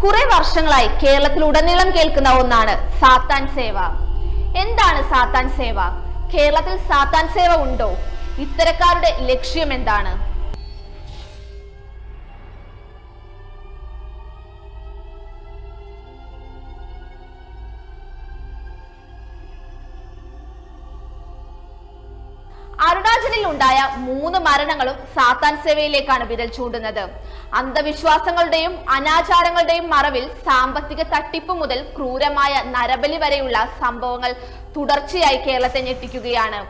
കുറെ വർഷങ്ങളായി കേരളത്തിലുടനീളം കേൾക്കുന്ന ഒന്നാണ് സാത്താൻ സേവ. എന്താണ് സാത്താൻ സേവ? കേരളത്തിൽ സാത്താൻ സേവ ഉണ്ടോ? ഇത്തരക്കാരുടെ ലക്ഷ്യം എന്താണ്? അരുണാചലിൽ ഉണ്ടായ 3 മരണങ്ങളും സാത്താൻ സേവയിലേക്കാണ് വിരൽ ചൂണ്ടുന്നത്. അന്ധവിശ്വാസങ്ങളുടെയും അനാചാരങ്ങളുടെയും മറവിൽ സാമ്പത്തിക തട്ടിപ്പ് മുതൽ ക്രൂരമായ നരബലി വരെയുള്ള സംഭവങ്ങൾ തുടർച്ചയായി കേരളത്തെ ഞെട്ടിക്കുകയാണ്.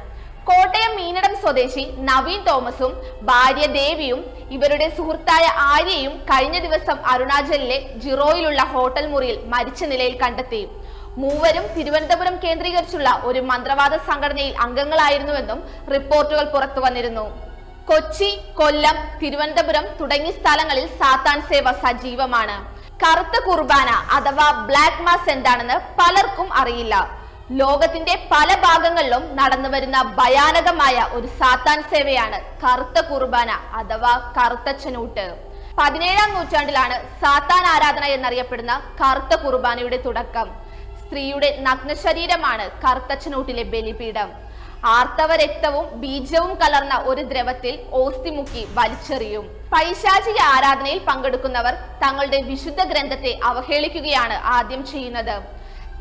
കോട്ടയം മീനടം സ്വദേശി നവീൻ തോമസും ഭാര്യ ദേവിയും ഇവരുടെ സുഹൃത്തായ ആര്യയും കഴിഞ്ഞ ദിവസം അരുണാചലിലെ ജിറോയിലുള്ള ഹോട്ടൽ മുറിയിൽ മരിച്ച നിലയിൽ കണ്ടെത്തി. മൂവരും തിരുവനന്തപുരം കേന്ദ്രീകരിച്ചുള്ള ഒരു മന്ത്രവാദ സംഘടനയിൽ അംഗങ്ങളായിരുന്നുവെന്നും റിപ്പോർട്ടുകൾ പുറത്തു വന്നിരുന്നു. കൊച്ചി, കൊല്ലം, തിരുവനന്തപുരം തുടങ്ങിയ സ്ഥലങ്ങളിൽ സാത്താൻ സേവ സജീവമാണ്. കറുത്ത കുർബാന അഥവാ ബ്ലാക്ക് മാസ് എന്താണെന്ന് പലർക്കും അറിയില്ല. ലോകത്തിന്റെ പല ഭാഗങ്ങളിലും നടന്നു വരുന്ന ഭയാനകമായ ഒരു സാത്താൻ സേവയാണ് കറുത്ത കുർബാന അഥവാ കറുത്തച്ഛനൂട്ട്. 17-ാം നൂറ്റാണ്ടിലാണ് സാത്താൻ ആരാധന എന്നറിയപ്പെടുന്ന കറുത്ത കുർബാനയുടെ തുടക്കം. സ്ത്രീയുടെ നഗ്നശരീരമാണ് കറുത്തച്ഛനൂട്ടിലെ ബലിപീഠം. ആർത്തവ രക്തവും ബീജവും കലർന്ന ഒരു ദ്രവത്തിൽ ഓസ്തി മുക്കി വലിച്ചെറിയും. പൈശാചിക ആരാധനയിൽ പങ്കെടുക്കുന്നവർ തങ്ങളുടെ വിശുദ്ധ ഗ്രന്ഥത്തെ അവഹേളിക്കുകയാണ് ആദ്യം ചെയ്യുന്നത്.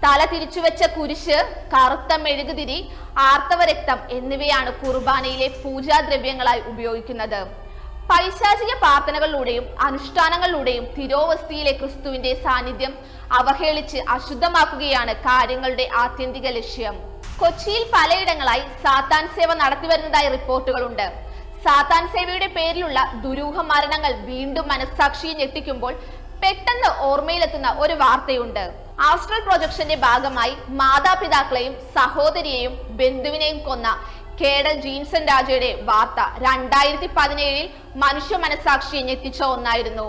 തല തിരിച്ചുവെച്ച കുരിശ്, കറുത്ത മെഴുകുതിരി, ആർത്തവ രക്തം എന്നിവയാണ് കുർബാനയിലെ പൂജാദ്രവ്യങ്ങളായി ഉപയോഗിക്കുന്നത്. പൈശാചിക പ്രാർത്ഥനകളിലൂടെയും അനുഷ്ഠാനങ്ങളിലൂടെയും തിരോവസ്ഥയിലെ ക്രിസ്തുവിന്റെ സാന്നിധ്യം അവഹേളിച്ച് അശുദ്ധമാക്കുകയാണ് കാര്യങ്ങളുടെ ആത്യന്തിക ലക്ഷ്യം. കൊച്ചിയിൽ പലയിടങ്ങളായി സാത്താൻ സേവ നടത്തിവരുന്നതായി റിപ്പോർട്ടുകളുണ്ട്. സാത്താൻ സേവയുടെ പേരിലുള്ള ദുരൂഹ മരണങ്ങൾ വീണ്ടും മനസ്സാക്ഷിയെ ഞെട്ടിക്കുമ്പോൾ പെട്ടെന്ന് ഓർമ്മയിലെത്തുന്ന ഒരു വാർത്തയുണ്ട്. ആസ്ട്രൽ പ്രൊജക്ഷന്റെ ഭാഗമായി മാതാപിതാക്കളെയും സഹോദരിയെയും ബന്ധുവിനെയും കൊന്ന കേഡൽ ജീൻസൺ രാജയുടെ വാർത്ത 2017-ൽ മനുഷ്യ മനസാക്ഷിയെ ഞെട്ടിച്ച ഒന്നായിരുന്നു.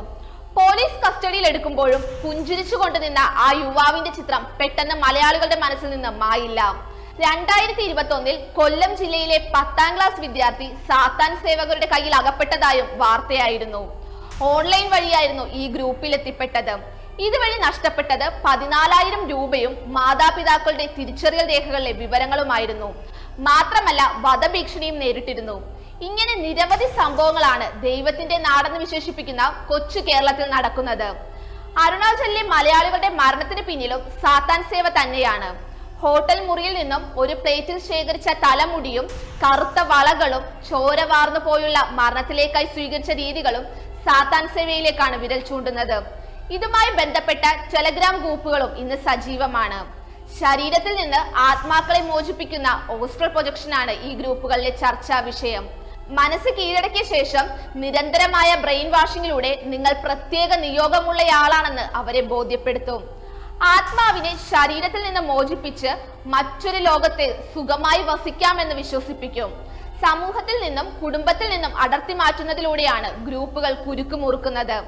പോലീസ് കസ്റ്റഡിയിൽ എടുക്കുമ്പോഴും പുഞ്ചിരിച്ചുകൊണ്ട് നിന്ന ആ യുവാവിന്റെ ചിത്രം പെട്ടെന്ന് മലയാളികളുടെ മനസ്സിൽ നിന്ന് മായില്ല. 2021-ൽ കൊല്ലം ജില്ലയിലെ 10ാം ക്ലാസ് വിദ്യാർത്ഥി സാത്താൻ സേവകരുടെ കയ്യിൽ അകപ്പെട്ടതായും വാർത്തയായിരുന്നു. ഓൺലൈൻ വഴിയായിരുന്നു ഈ ഗ്രൂപ്പിൽ എത്തിപ്പെട്ടത്. ഇതുവഴി നഷ്ടപ്പെട്ടത് 14,000 രൂപയും മാതാപിതാക്കളുടെ തിരിച്ചറിയൽ രേഖകളിലെ വിവരങ്ങളുമായിരുന്നു. മാത്രമല്ല വധഭീഷണിയും നേരിട്ടിരുന്നു. ഇങ്ങനെ നിരവധി സംഭവങ്ങളാണ് ദൈവത്തിന്റെ നാടെന്ന് വിശേഷിപ്പിക്കുന്ന കൊച്ചു കേരളത്തിൽ നടക്കുന്നത്. അരുണാചലിലെ മലയാളികളുടെ മരണത്തിന് പിന്നിലും സാത്താൻ സേവ തന്നെയാണ്. ഹോട്ടൽ മുറിയിൽ നിന്നും ഒരു പ്ലേറ്റിൽ ശേഖരിച്ച തലമുടിയും കറുത്ത വളകളും ചോര വാർന്നു പോയുള്ള മരണത്തിലേക്കായി സ്വീകരിച്ച രീതികളും സാത്താൻ സേവയിലേക്കാണ് വിരൽ ചൂണ്ടുന്നത്. ഇതുമായി ബന്ധപ്പെട്ട ടെലഗ്രാം ഗ്രൂപ്പുകളും ഇന്ന് സജീവമാണ്. ശരീരത്തിൽ നിന്ന് ആത്മാക്കളെ മോചിപ്പിക്കുന്ന ഓസ്ട്രൽ പ്രൊജക്ഷനാണ് ഈ ഗ്രൂപ്പുകളിലെ ചർച്ചാ വിഷയം. മനസ്സ് കീഴടക്കിയ ശേഷം നിരന്തരമായ ബ്രെയിൻ വാഷിങ്ങിലൂടെ നിങ്ങൾ പ്രത്യേക നിയോഗമുള്ളയാളാണെന്ന് അവരെ ബോധ്യപ്പെടുത്തും. ആത്മാവിനെ ശരീരത്തിൽ നിന്ന് മോചിപ്പിച്ച് മറ്റൊരു ലോകത്തെ സുഖമായി വസിക്കാമെന്ന് വിശ്വസിപ്പിക്കും. സമൂഹത്തിൽ നിന്നും കുടുംബത്തിൽ നിന്നും അടർത്തി മാറ്റുന്നതിലൂടെയാണ് ഗ്രൂപ്പുകൾ കുരുക്കുമുറുക്കുന്നത്.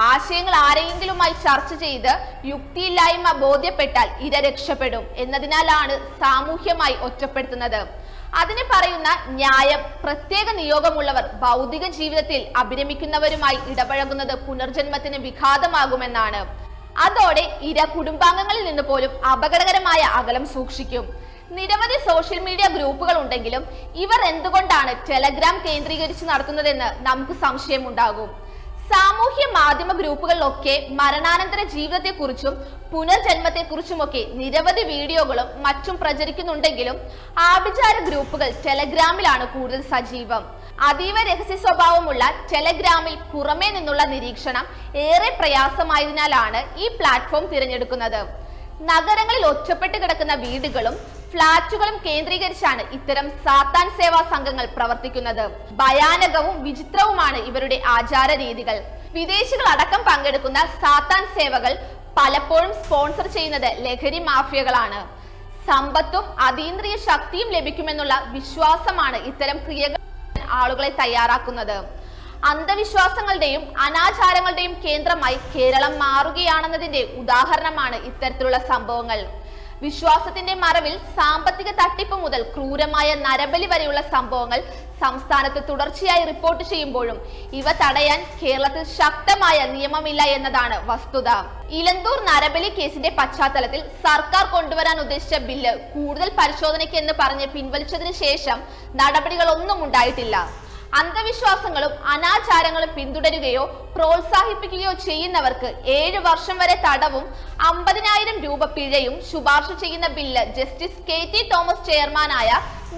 ആശയങ്ങൾ ആരെയെങ്കിലുമായി ചർച്ച ചെയ്ത് യുക്തിയില്ലായ്മ ബോധ്യപ്പെട്ടാൽ ഇര രക്ഷപ്പെടും എന്നതിനാലാണ് സാമൂഹ്യമായി ഒറ്റപ്പെടുത്തുന്നത്. അതിന് പറയുന്ന ന്യായം പ്രത്യേക നിയോഗമുള്ളവർ ഭൗതിക ജീവിതത്തിൽ അഭിരമിക്കുന്നവരുമായി ഇടപഴകുന്നത് പുനർജന്മത്തിന് വിഘാതമാകുമെന്നാണ്. അതോടെ ഇര കുടുംബാംഗങ്ങളിൽ നിന്ന് പോലും അപകടകരമായ അകലം സൂക്ഷിക്കും. നിരവധി സോഷ്യൽ മീഡിയ ഗ്രൂപ്പുകൾ ഉണ്ടെങ്കിലും ഇവർ എന്തുകൊണ്ടാണ് ടെലഗ്രാം കേന്ദ്രീകരിച്ച് നടത്തുന്നതെന്ന് നമുക്ക് സംശയമുണ്ടാകും. സാമൂഹ്യ മാധ്യമ ഗ്രൂപ്പുകളിലൊക്കെ മരണാനന്തര ജീവിതത്തെക്കുറിച്ചും പുനർജന്മത്തെക്കുറിച്ചുമൊക്കെ നിരവധി വീഡിയോകളും മറ്റും പ്രചരിക്കുന്നുണ്ടെങ്കിലും ആഭിചാര ഗ്രൂപ്പുകൾ ടെലഗ്രാമിലാണ് കൂടുതൽ സജീവം. അതീവ രഹസ്യ സ്വഭാവമുള്ള ടെലഗ്രാമിൽ പുറമേ നിന്നുള്ള നിരീക്ഷണം ഏറെ പ്രയാസമായതിനാലാണ് ഈ പ്ലാറ്റ്ഫോം തിരഞ്ഞെടുക്കുന്നത്. നഗരങ്ങളിൽ ഒറ്റപ്പെട്ട് കിടക്കുന്ന വീടുകളും ഫ്ളാറ്റുകളും കേന്ദ്രീകരിച്ചാണ് ഇത്തരം സാത്താൻ സേവാ സംഘങ്ങൾ പ്രവർത്തിക്കുന്നത്. ഭയാനകവും വിചിത്രവുമാണ് ഇവരുടെ ആചാര രീതികൾ. വിദേശികൾ അടക്കം പങ്കെടുക്കുന്ന സാത്താൻ സേവകൾ പലപ്പോഴും സ്പോൺസർ ചെയ്യുന്നത് ലഹരി മാഫിയകളാണ്. സമ്പത്തും അതീന്ദ്രിയ ശക്തിയും ലഭിക്കുമെന്നുള്ള വിശ്വാസമാണ് ഇത്തരം ക്രിയകൾ ആളുകളെ തയ്യാറാക്കുന്നത്. അന്ധവിശ്വാസങ്ങളുടെയും അനാചാരങ്ങളുടെയും കേന്ദ്രമായി കേരളം മാറുകയാണെന്നതിന്റെ ഉദാഹരണമാണ് ഇത്തരത്തിലുള്ള സംഭവങ്ങൾ. വിശ്വാസത്തിന്റെ മറവിൽ സാമ്പത്തിക തട്ടിപ്പ് മുതൽ ക്രൂരമായ നരബലി വരെയുള്ള സംഭവങ്ങൾ സംസ്ഥാനത്ത് തുടർച്ചയായി റിപ്പോർട്ട് ചെയ്യുമ്പോഴും ഇവ തടയാൻ കേരളത്തിൽ ശക്തമായ നിയമമില്ല എന്നതാണ് വസ്തുത. ഇലന്തൂർ നരബലി കേസിന്റെ പശ്ചാത്തലത്തിൽ സർക്കാർ കൊണ്ടുവരാൻ ഉദ്ദേശിച്ച ബില്ല് കൂടുതൽ പരിശോധനയ്ക്ക് എന്ന് പറഞ്ഞ് പിൻവലിച്ചതിന് ശേഷം നടപടികളൊന്നും ഉണ്ടായിട്ടില്ല. അന്ധവിശ്വാസങ്ങളും അനാചാരങ്ങളും പിന്തുടരുകയോ പ്രോത്സാഹിപ്പിക്കുകയോ ചെയ്യുന്നവർക്ക് 7 വർഷം വരെ തടവും 50,000 രൂപ പിഴയും ശുപാർശ ചെയ്യുന്ന ബില്ല് ജസ്റ്റിസ് KT തോമസ് ചെയർമാനായ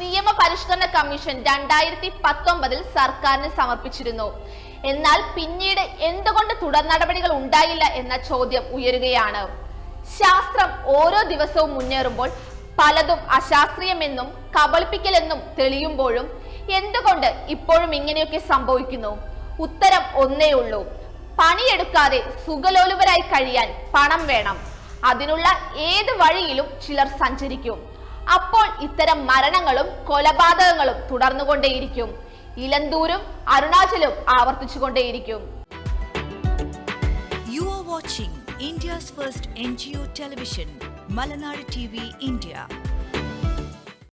നിയമ പരിഷ്കരണ കമ്മീഷൻ 2019 സർക്കാരിന് സമർപ്പിച്ചിരുന്നു. എന്നാൽ പിന്നീട് എന്തുകൊണ്ട് തുടർ നടപടികൾ ഉണ്ടായില്ല എന്ന ചോദ്യം ഉയരുകയാണ്. ശാസ്ത്രം ഓരോ ദിവസവും മുന്നേറുമ്പോൾ പലതും അശാസ്ത്രീയമെന്നും കബളിപ്പിക്കലെന്നും തെളിയുമ്പോഴും എന്തുകൊണ്ട് ഇപ്പോഴും ഇങ്ങനെയൊക്കെ സംഭവിക്കുന്നു? ഉത്തരം ഒന്നേ ഉള്ളൂ. പണിയെടുക്കാതെ സുഖലോലുപരായി കഴിയാൻ പണം വേണം. അതിനുള്ള ഏത് വഴിയിലും ചിലർ സഞ്ചരിക്കും. അപ്പോൾ ഇത്തരം മരണങ്ങളും കൊലപാതകങ്ങളും തുടർന്നുകൊണ്ടേയിരിക്കും. ഇലന്തൂരും അരുണാചലും ആവർത്തിച്ചുകൊണ്ടേയിരിക്കും. You are watching India's first NGO television, Malanadu TV India.